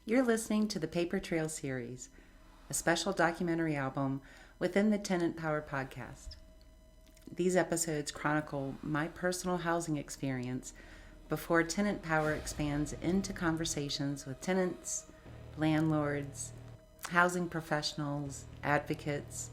You're listening to the Paper Trail series, a special documentary album within the Tenant Power podcast. These episodes chronicle my personal housing experience before Tenant Power expands into conversations with tenants, landlords, housing professionals, advocates,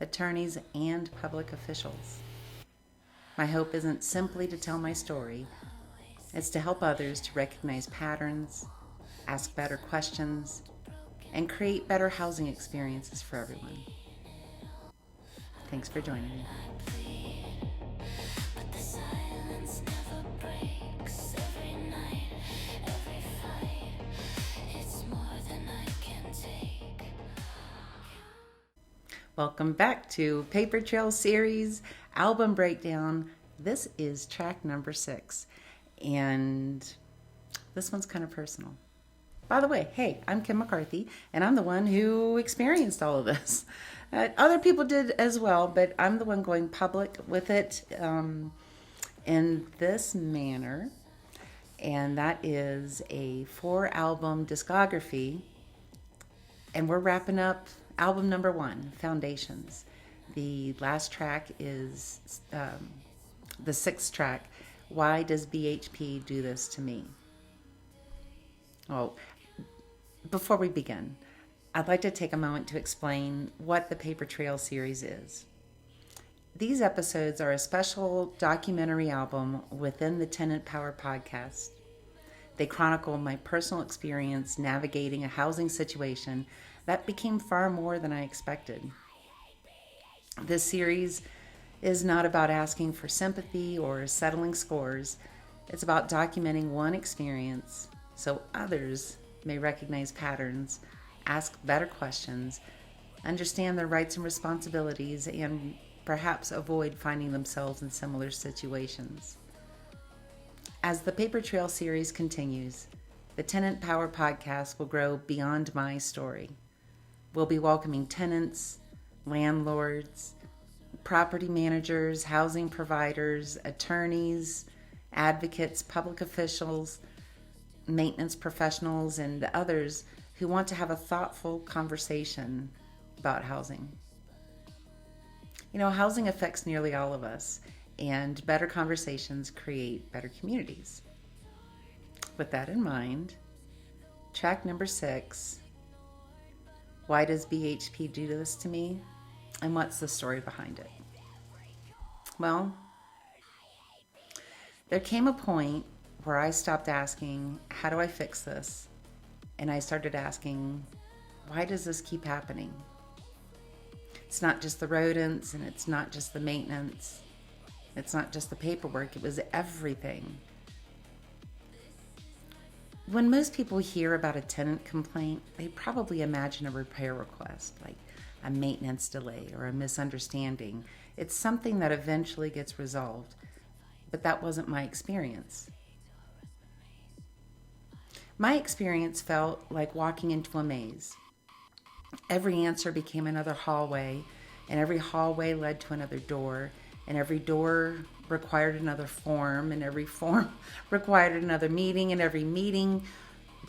attorneys, and public officials. My hope isn't simply to tell my story, it's to help others to recognize patterns, ask better questions, and create better housing experiences for everyone. Thanks for joining me. Welcome back to Paper Trail series album breakdown. This is track number 6, and this one's kind of personal. By the way, hey, I'm Kim McCarthy, and I'm the one who experienced all of this. Other people did as well, but I'm the one going public with it in this manner, and that is a 4-album discography, and we're wrapping up album number 1, Foundations. The last track is the 6th track, Why Does BHP Do This to Me? Oh, before we begin, I'd like to take a moment to explain what the Paper Trail series is. These episodes are a special documentary album within the Tenant Power podcast. They chronicle my personal experience navigating a housing situation that became far more than I expected. This series is not about asking for sympathy or settling scores. It's about documenting one experience so others may recognize patterns, ask better questions, understand their rights and responsibilities, and perhaps avoid finding themselves in similar situations. As the Paper Trail series continues, the Tenant Power podcast will grow beyond my story. We'll be welcoming tenants, landlords, property managers, housing providers, attorneys, advocates, public officials, maintenance professionals, and others who want to have a thoughtful conversation about housing. You know, housing affects nearly all of us, and better conversations create better communities. With that in mind, track number 6, Why Does BHP Do This to Me? And what's the story behind it? Well, there came a point where I stopped asking, how do I fix this? And I started asking, why does this keep happening? It's not just the rodents, and it's not just the maintenance. It's not just the paperwork. It was everything. When most people hear about a tenant complaint, they probably imagine a repair request, like a maintenance delay or a misunderstanding. It's something that eventually gets resolved, but that wasn't my experience. My experience felt like walking into a maze. Every answer became another hallway, and every hallway led to another door, and every door required another form, and every form required another meeting, and every meeting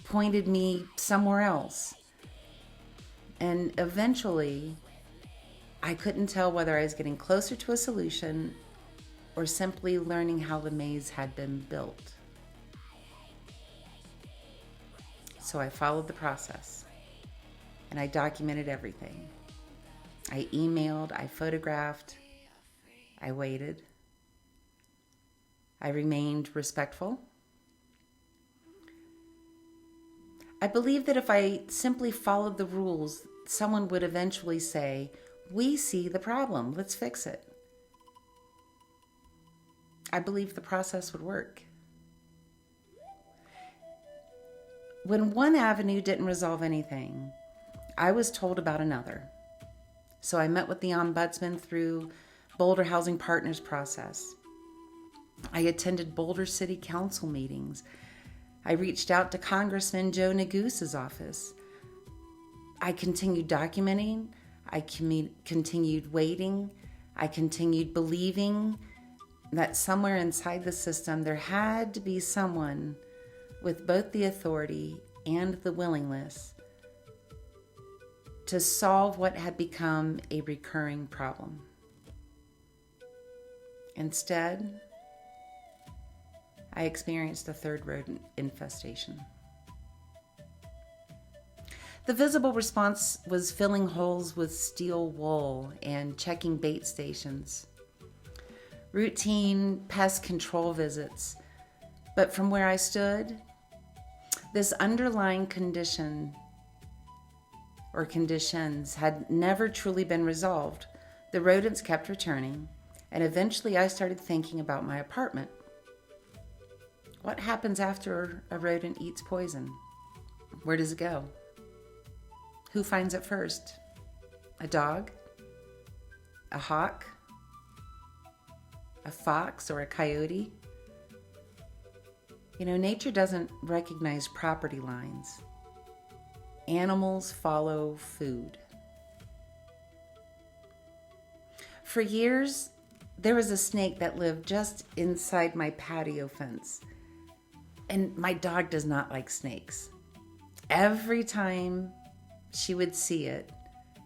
pointed me somewhere else. And eventually, I couldn't tell whether I was getting closer to a solution or simply learning how the maze had been built. So I followed the process, and I documented everything. I emailed, I photographed, I waited. I remained respectful. I believed that if I simply followed the rules, someone would eventually say, we see the problem, let's fix it. I believed the process would work. When one avenue didn't resolve anything, I was told about another. So I met with the ombudsman through Boulder Housing Partners process. I attended Boulder City Council meetings. I reached out to Congressman Joe Negus's office. I continued documenting. I continued waiting. I continued believing that somewhere inside the system there had to be someone with both the authority and the willingness to solve what had become a recurring problem. Instead, I experienced a third rodent infestation. The visible response was filling holes with steel wool and checking bait stations, routine pest control visits. But from where I stood, this underlying condition or conditions had never truly been resolved. The rodents kept returning, and eventually I started thinking about my apartment. What happens after a rodent eats poison? Where does it go? Who finds it first? A dog? A hawk? A fox or a coyote? You know, nature doesn't recognize property lines. Animals follow food. For years, there was a snake that lived just inside my patio fence. And my dog does not like snakes. Every time she would see it,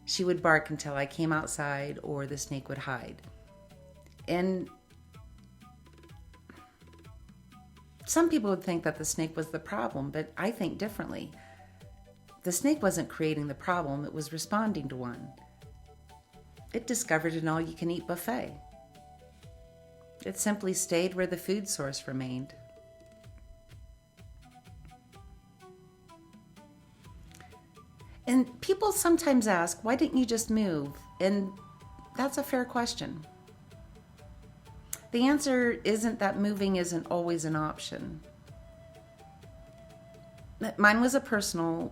she would bark until I came outside or the snake would hide. And some people would think that the snake was the problem, but I think differently. The snake wasn't creating the problem, it was responding to one. It discovered an all-you-can-eat buffet. It simply stayed where the food source remained. And people sometimes ask, why didn't you just move? And that's a fair question. The answer isn't that moving isn't always an option. Mine was a personal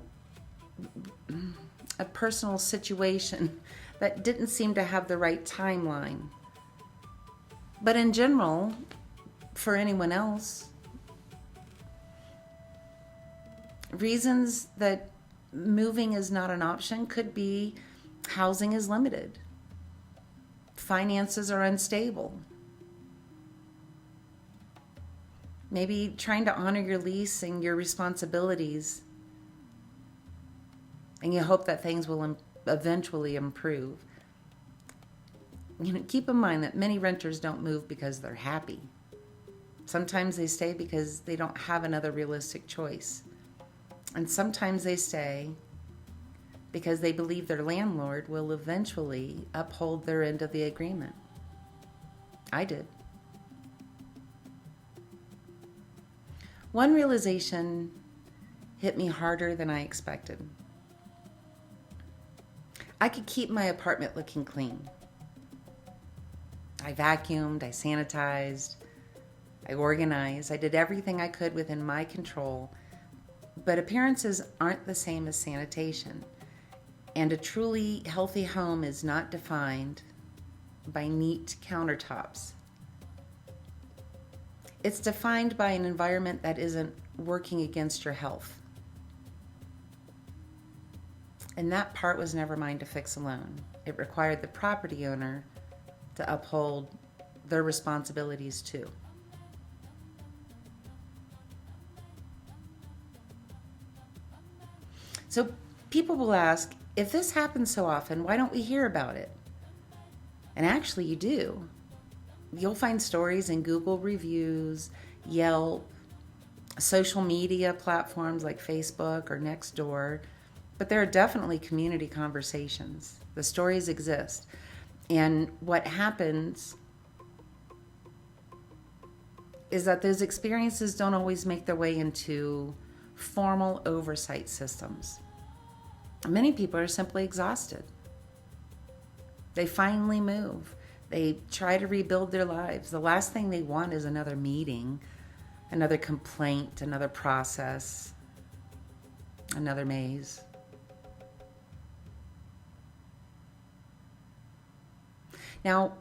situation that didn't seem to have the right timeline. But in general, for anyone else, reasons that moving is not an option could be housing is limited, finances are unstable, maybe trying to honor your lease and your responsibilities, and you hope that things will eventually improve. You know, keep in mind that many renters don't move because they're happy. Sometimes they stay because they don't have another realistic choice. And sometimes they stay because they believe their landlord will eventually uphold their end of the agreement. I did. One realization hit me harder than I expected. I could keep my apartment looking clean. I vacuumed, I sanitized, I organized, I did everything I could within my control. But appearances aren't the same as sanitation. And a truly healthy home is not defined by neat countertops. It's defined by an environment that isn't working against your health. And that part was never mine to fix alone. It required the property owner to uphold their responsibilities too. So people will ask, if this happens so often, why don't we hear about it? And actually you do. You'll find stories in Google reviews, Yelp, social media platforms like Facebook or Nextdoor, but there are definitely community conversations. The stories exist. And what happens is that those experiences don't always make their way into formal oversight systems. Many people are simply exhausted. They finally move. They try to rebuild their lives. The last thing they want is another meeting, another complaint, another process, another maze. Now,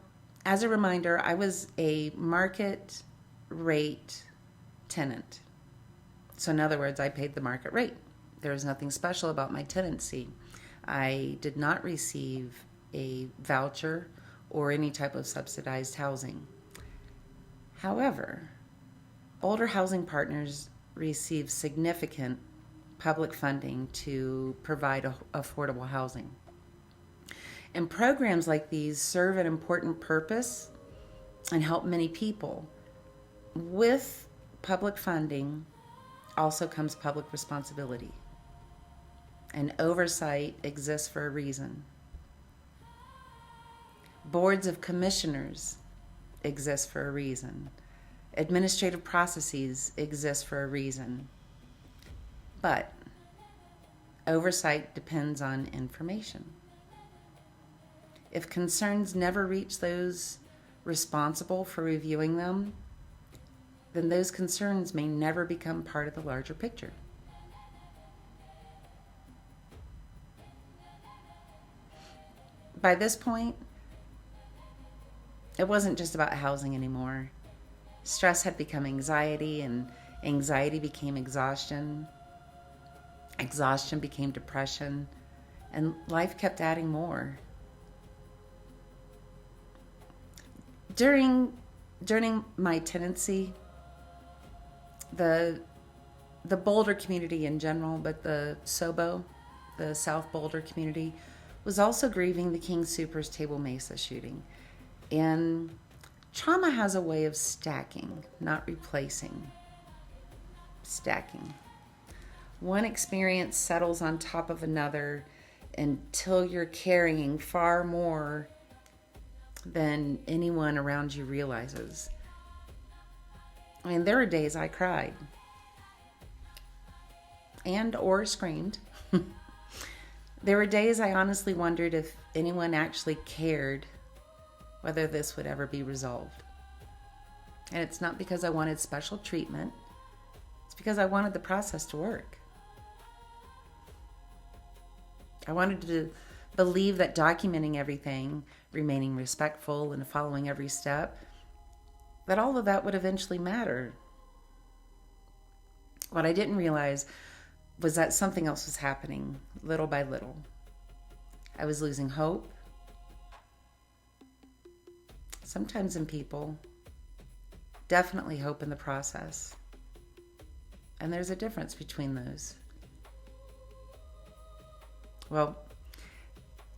as a reminder, I was a market rate tenant. So in other words, I paid the market rate. There was nothing special about my tenancy. I did not receive a voucher or any type of subsidized housing. However, older housing partners receive significant public funding to provide affordable housing. And programs like these serve an important purpose and help many people. With public funding also comes public responsibility. And oversight exists for a reason. Boards of commissioners exist for a reason. Administrative processes exist for a reason. But oversight depends on information. If concerns never reach those responsible for reviewing them, then those concerns may never become part of the larger picture. By this point, it wasn't just about housing anymore. Stress had become anxiety, and anxiety became exhaustion. Exhaustion became depression, and life kept adding more. During my tenancy, the Boulder community in general, but the SOBO, the South Boulder community, was also grieving the King Soopers Table Mesa shooting. And trauma has a way of stacking, not replacing. Stacking. One experience settles on top of another until you're carrying far more than anyone around you realizes. I mean, there were days I cried and or screamed. There were days I honestly wondered if anyone actually cared whether this would ever be resolved. And it's not because I wanted special treatment. It's because I wanted the process to work. I wanted to believe that documenting everything, remaining respectful and following every step, that all of that would eventually matter. What I didn't realize was that something else was happening little by little. I was losing hope. Sometimes in people, definitely hope in the process. And there's a difference between those. Well,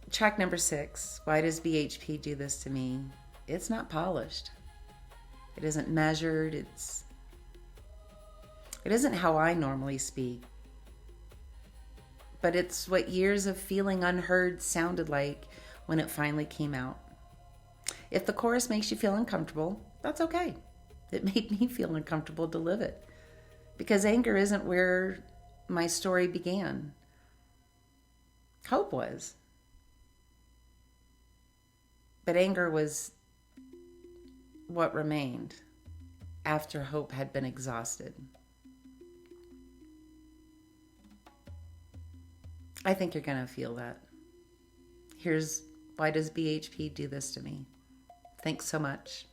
track number 6, Why Does BHP Do This to Me? It's not polished. It isn't measured. It isn't how I normally speak. But it's what years of feeling unheard sounded like when it finally came out. If the chorus makes you feel uncomfortable, that's okay. It made me feel uncomfortable to live it. Because anger isn't where my story began. Hope was. But anger was what remained after hope had been exhausted. I think you're going to feel that. Here's Why Does BHP Do This to Me? Thanks so much.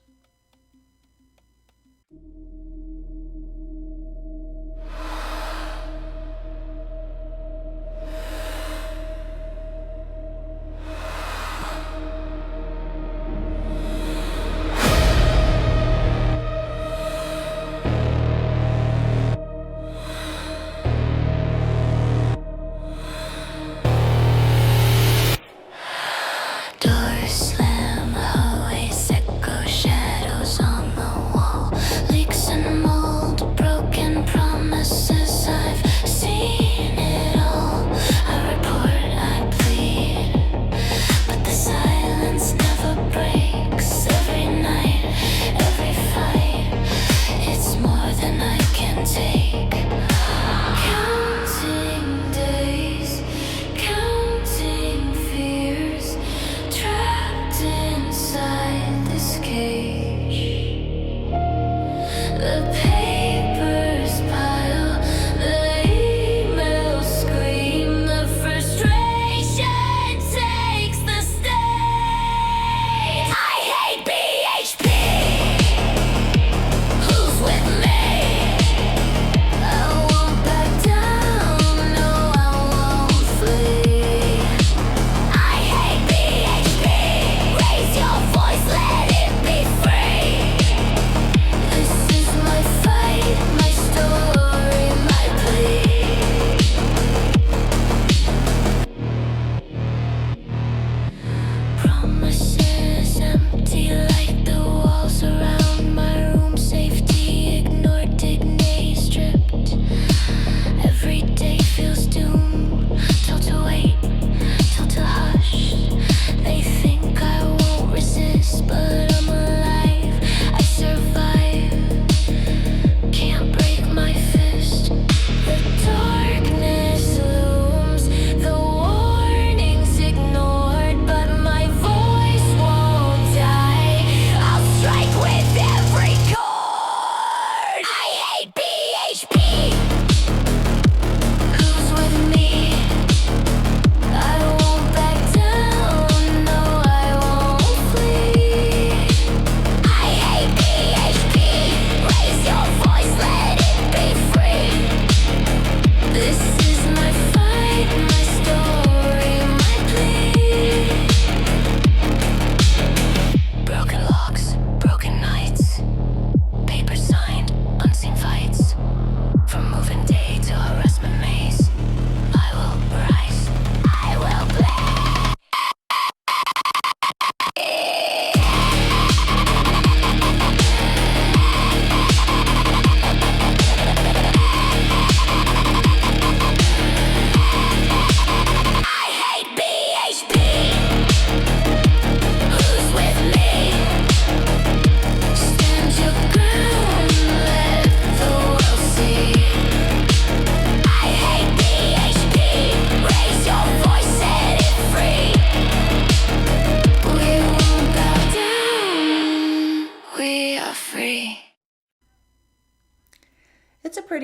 Doors slam, hallways echo, shadows.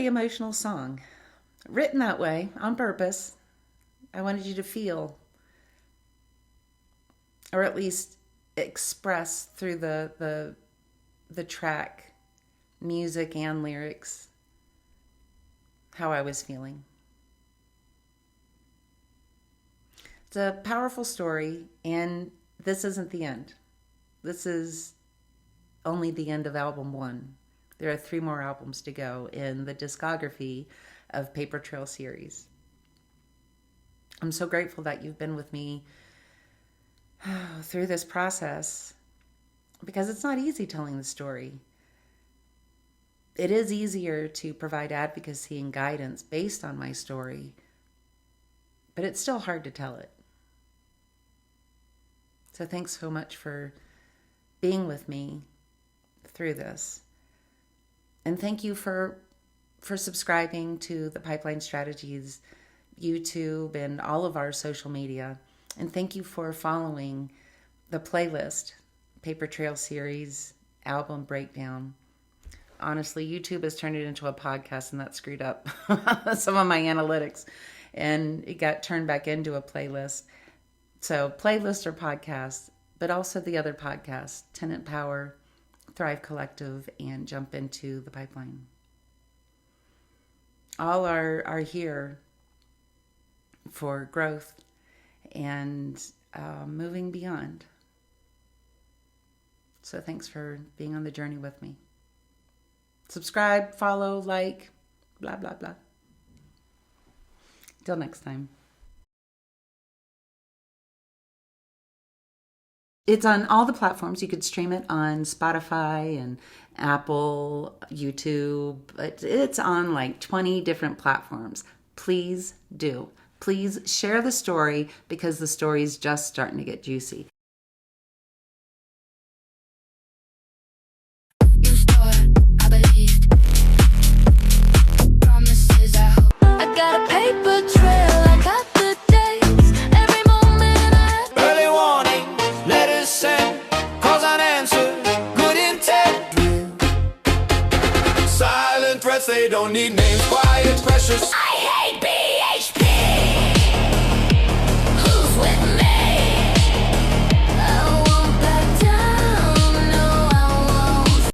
pretty emotional song, written that way on purpose. I wanted you to feel, or at least express through the track, music and lyrics, how I was feeling. It's a powerful story, and this isn't the end. This is only the end of album 1. There are 3 more albums to go in the discography of Paper Trail series. I'm so grateful that you've been with me through this process, because it's not easy telling the story. It is easier to provide advocacy and guidance based on my story, but it's still hard to tell it. So thanks so much for being with me through this. And thank you for subscribing to the Pipeline Strategies YouTube and all of our social media. And thank you for following the playlist, Paper Trail series, album breakdown. Honestly, YouTube has turned it into a podcast, and that screwed up some of my analytics. And it got turned back into a playlist. So playlist or podcast, but also the other podcasts, Tenant Power, Thrive Collective, and Jump Into the Pipeline. All are here for growth and moving beyond. So thanks for being on the journey with me. Subscribe, follow, like, blah, blah, blah. Till next time. It's on all the platforms. You could stream it on Spotify and Apple, YouTube. It's on like 20 different platforms. Please do. Please share the story, because the story is just starting to get juicy. I got a paper trail, I got the days, every moment I have. Early warning, letters sent, calls unanswered, good intent. Silent threats, they don't need names, quiet pressures.